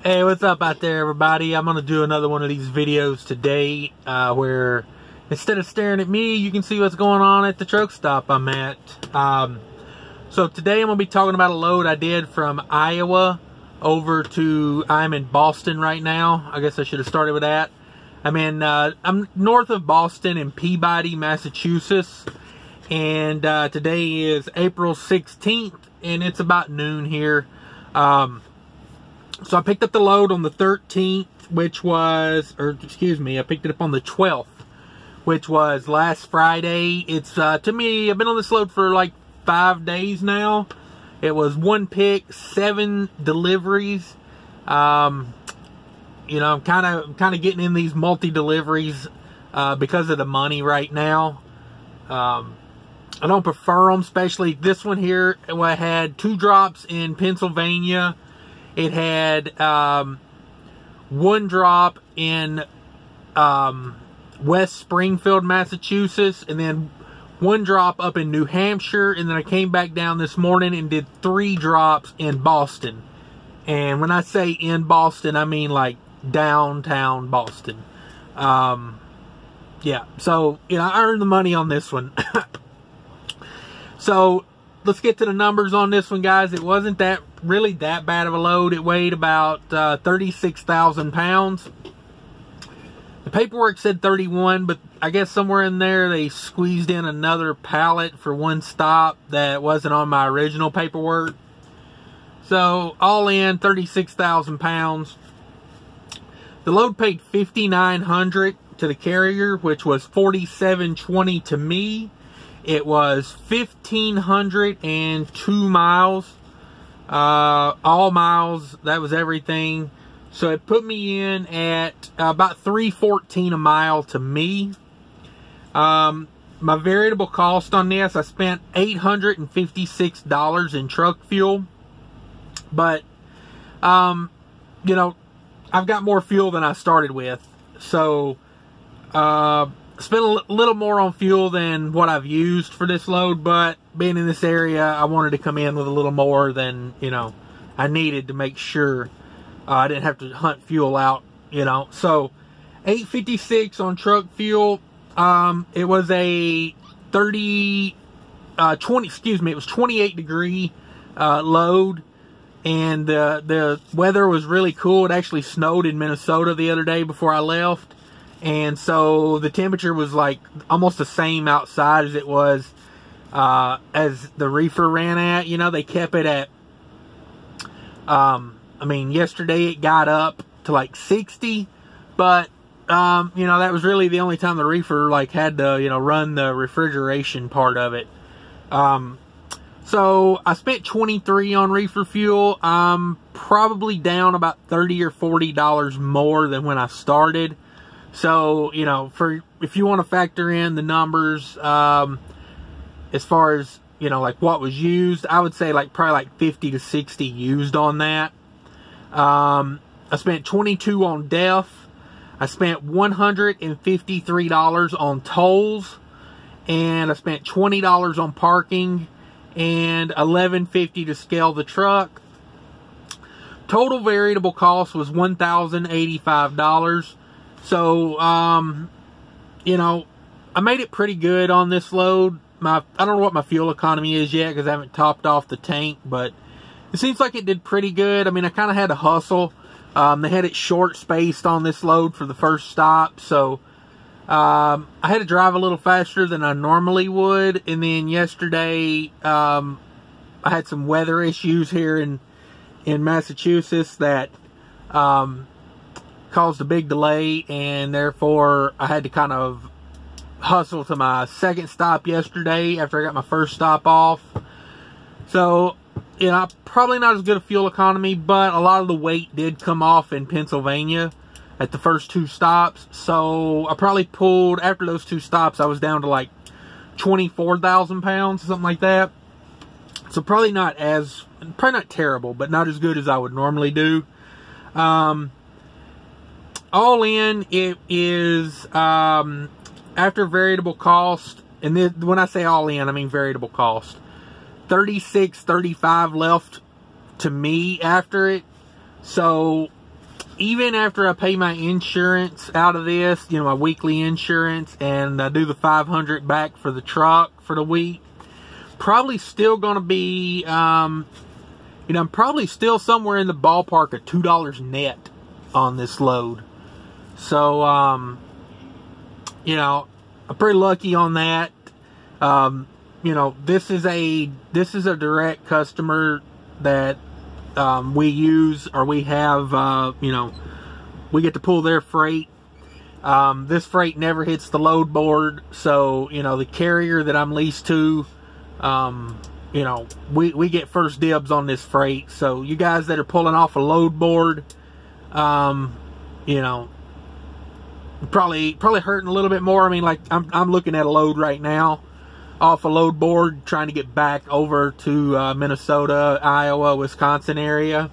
Hey, what's up out there, everybody? I'm going to do another one of these videos today where instead of staring at me, you can see what's going on at the truck stop I'm at. So today I'm going to be talking about a load I did from Iowa over to, I'm in Boston right now. I guess I should have started with that. I'm north of Boston in Peabody, Massachusetts. And today is April 16th, and it's about noon here. So I picked up the load on the 13th, which was, I picked it up on the 12th, which was last Friday. It's, to me, I've been on this load for like 5 days now. It was 1 pick, 7 deliveries. I'm kind of getting in these multi-deliveries, because of the money right now. I don't prefer them, especially this one here. I had 2 drops in Pennsylvania. It had 1 drop in West Springfield, Massachusetts, and then 1 drop up in New Hampshire, and then I came back down this morning and did 3 drops in Boston. And when I say in Boston, I mean like downtown Boston. Yeah, so, I earned the money on this one. So, let's get to the numbers on this one, guys. It wasn't really that bad of a load. It weighed about 36,000 pounds. The paperwork said 31, but I guess somewhere in there they squeezed in another pallet for 1 stop that wasn't on my original paperwork. So, all in, 36,000 pounds. The load paid $5,900 to the carrier, which was $4,720 to me. It was 1,502 miles. All miles, that was everything. So it put me in at about $314 a mile to me. My variable cost on this, I spent $856 in truck fuel. But, I've got more fuel than I started with. So, spent a little more on fuel than what I've used for this load, but being in this area, I wanted to come in with a little more than, I needed to make sure I didn't have to hunt fuel out, So, $856 on truck fuel. It was a it was 28 degree load, and the weather was really cool. It actually snowed in Minnesota the other day before I left. And so the temperature was like almost the same outside as it was as the Reefer ran at. They kept it at, yesterday it got up to like 60, but, that was really the only time the Reefer like had to, run the refrigeration part of it. So I spent $23 on Reefer fuel. I'm probably down about $30 or $40 more than when I started. So, if you want to factor in the numbers, as far as, like what was used, I would say probably like 50 to 60 used on that. I spent $22 on DEF. I spent $153 on tolls, and I spent $20 on parking and $11.50 to scale the truck. Total variable cost was $1,085. So, I made it pretty good on this load. I don't know what my fuel economy is yet because I haven't topped off the tank, but it seems like it did pretty good. I kind of had to hustle. They had it short spaced on this load for the first stop, so I had to drive a little faster than I normally would. And then yesterday, I had some weather issues here in Massachusetts that caused a big delay, and therefore I had to kind of hustle to my second stop yesterday after I got my first stop off. So, probably not as good a fuel economy, but a lot of the weight did come off in Pennsylvania at the first 2 stops. So I probably pulled, after those 2 stops, I was down to like 24,000 pounds, something like that. So probably not terrible, but not as good as I would normally do. All in, it is, after variable cost, and then when I say all in, I mean variable cost, $36.35 left to me after it. So, even after I pay my insurance out of this, you know, my weekly insurance, and I do the $500 back for the truck for the week, probably still going to be, you know, I'm probably still somewhere in the ballpark of $2 net on this load. So, you know, I'm pretty lucky on that. You know, this is a direct customer that we use, or we have, you know, we get to pull their freight. This freight never hits the load board, so, you know, the carrier that I'm leased to, you know, we get first dibs on this freight. So you guys that are pulling off a load board, you know, probably hurting a little bit more. I mean, like, I'm looking at a load right now off a load board, trying to get back over to Minnesota, Iowa, Wisconsin area.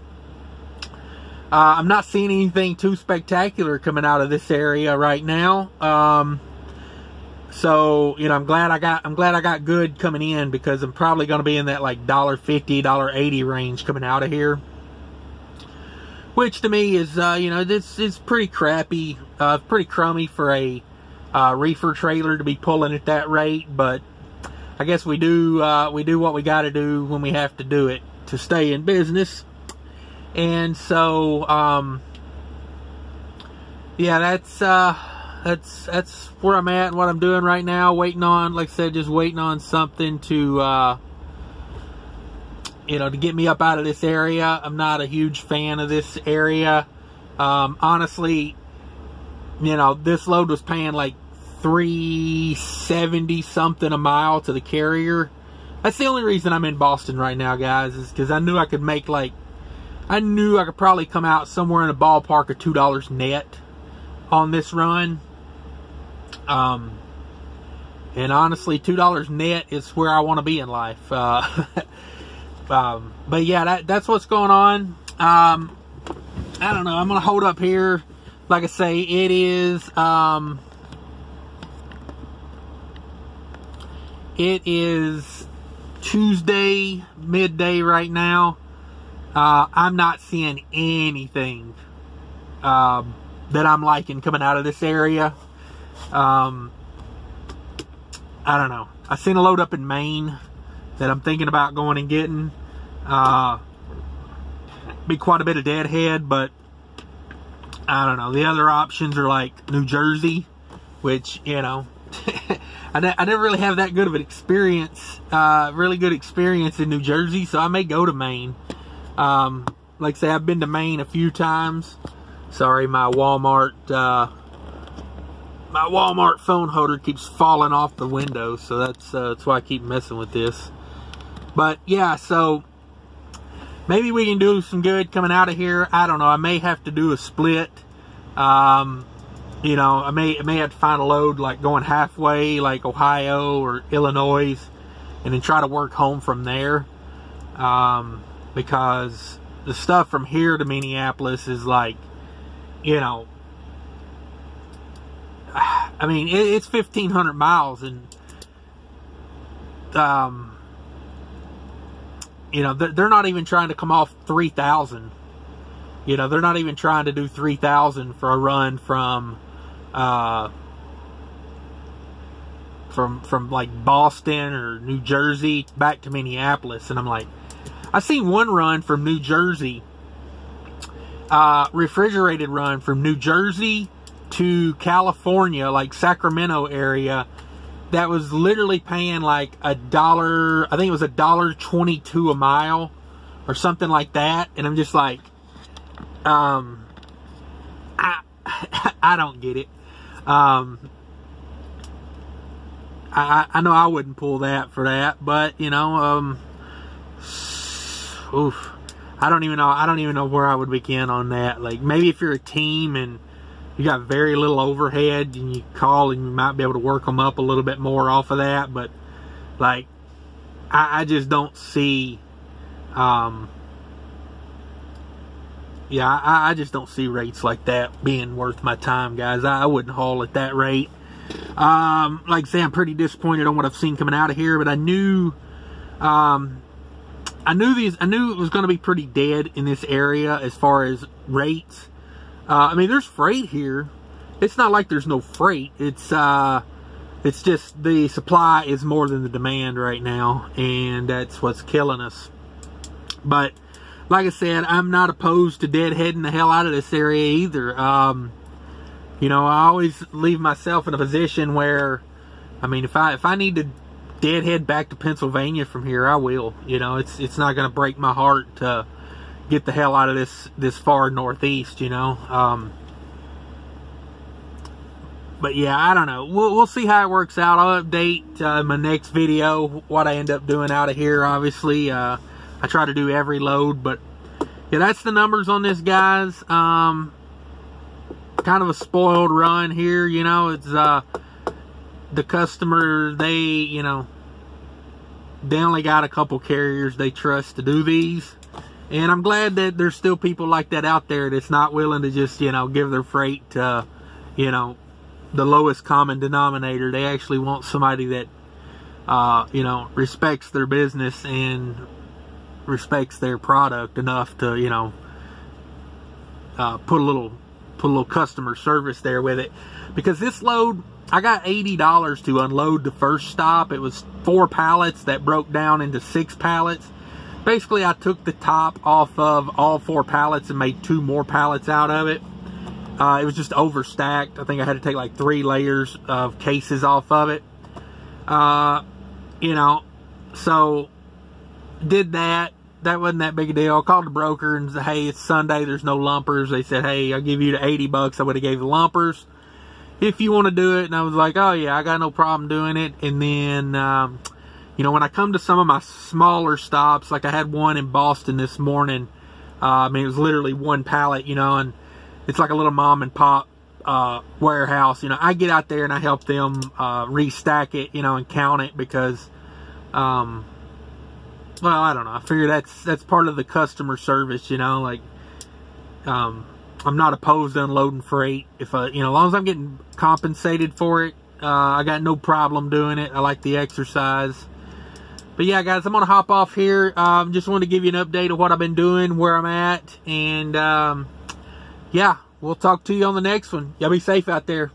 I'm not seeing anything too spectacular coming out of this area right now. So, you know, I'm glad I got good coming in, because I'm probably going to be in that like $1.50, $1.80 range coming out of here, which to me is, you know, this is pretty crappy, pretty crummy for a reefer trailer to be pulling at that rate. But I guess we do what we got to do when we have to do it to stay in business. And so, yeah, that's where I'm at and what I'm doing right now. Waiting on, like I said, just waiting on something to, you know, to get me up out of this area. I'm not a huge fan of this area. Honestly, you know, this load was paying like $3.70 something a mile to the carrier. That's the only reason I'm in Boston right now, guys, is because I knew I could make like, I knew I could probably come out somewhere in the ballpark of $2 net on this run. And honestly, $2 net is where I want to be in life. But yeah, that's what's going on. I don't know. I'm going to hold up here. Like I say, it is Tuesday midday right now. I'm not seeing anything that I'm liking coming out of this area. I don't know. I seen a load up in Maine that I'm thinking about going and getting. Be quite a bit of deadhead, but I don't know. The other options are like New Jersey, which, you know, I never really have that good of an experience, really good experience in New Jersey, so I may go to Maine. Like I say, I've been to Maine a few times. Sorry, my Walmart phone holder keeps falling off the window, so that's why I keep messing with this. But yeah, so maybe we can do some good coming out of here. I don't know. I may have to do a split. You know, I may have to find a load like going halfway, like Ohio or Illinois, and then try to work home from there. Because the stuff from here to Minneapolis is like, you know, I mean, it's 1,500 miles, and you know, they're not even trying to come off 3,000. You know, they're not even trying to do 3,000 for a run from like Boston or New Jersey back to Minneapolis. And I'm like, I seen one run from New Jersey, refrigerated run from New Jersey to California, like Sacramento area, that was literally paying like $1, I think it was $1.22 a mile or something like that. And I'm just like, I don't get it. I know I wouldn't pull that for that, but you know, oof, I don't even know where I would begin on that. Like, maybe if you're a team and you got very little overhead and you call, and you might be able to work them up a little bit more off of that. But like, I just don't see, yeah, I just don't see rates like that being worth my time, guys. I wouldn't haul at that rate. Like I say, I'm pretty disappointed on what I've seen coming out of here, but I knew it was going to be pretty dead in this area as far as rates. I mean, there's freight here. It's not like there's no freight. It's just the supply is more than the demand right now, and that's what's killing us. But like I said, I'm not opposed to deadheading the hell out of this area either. You know, I always leave myself in a position where, I mean, if I need to deadhead back to Pennsylvania from here, I will. You know, it's not going to break my heart to get the hell out of this far northeast, you know. But yeah, I don't know. We'll see how it works out. I'll update my next video what I end up doing out of here. Obviously, I try to do every load, but yeah, that's the numbers on this, guys. Kind of a spoiled run here, you know. It's the customer, you know, they only got a couple carriers they trust to do these, and I'm glad that there's still people like that out there that's not willing to just, you know, give their freight to, you know, the lowest common denominator. They actually want somebody that you know, respects their business and respects their product enough to, you know, put a little customer service there with it. Because this load, I got $80 to unload the first stop. It was 4 pallets that broke down into 6 pallets. Basically, I took the top off of all 4 pallets and made 2 more pallets out of it. It was just overstacked. I think I had to take like 3 layers of cases off of it. You know, so did that. That wasn't that big a deal. I called the broker and said, hey, it's Sunday, there's no lumpers. They said, hey, I'll give you the $80. I would have gave the lumpers if you want to do it. And I was like, oh yeah, I got no problem doing it. And then, you know, when I come to some of my smaller stops, like I had one in Boston this morning. I mean, it was literally 1 pallet, you know, and it's like a little mom and pop warehouse. You know, I get out there and I help them restack it, you know, and count it because, well, I don't know. I figure that's part of the customer service, you know. Like, I'm not opposed to unloading freight if you know, as long as I'm getting compensated for it. I got no problem doing it. I like the exercise. But yeah, guys, I'm gonna hop off here. Just wanted to give you an update of what I've been doing, where I'm at, and yeah, we'll talk to you on the next one. Y'all be safe out there.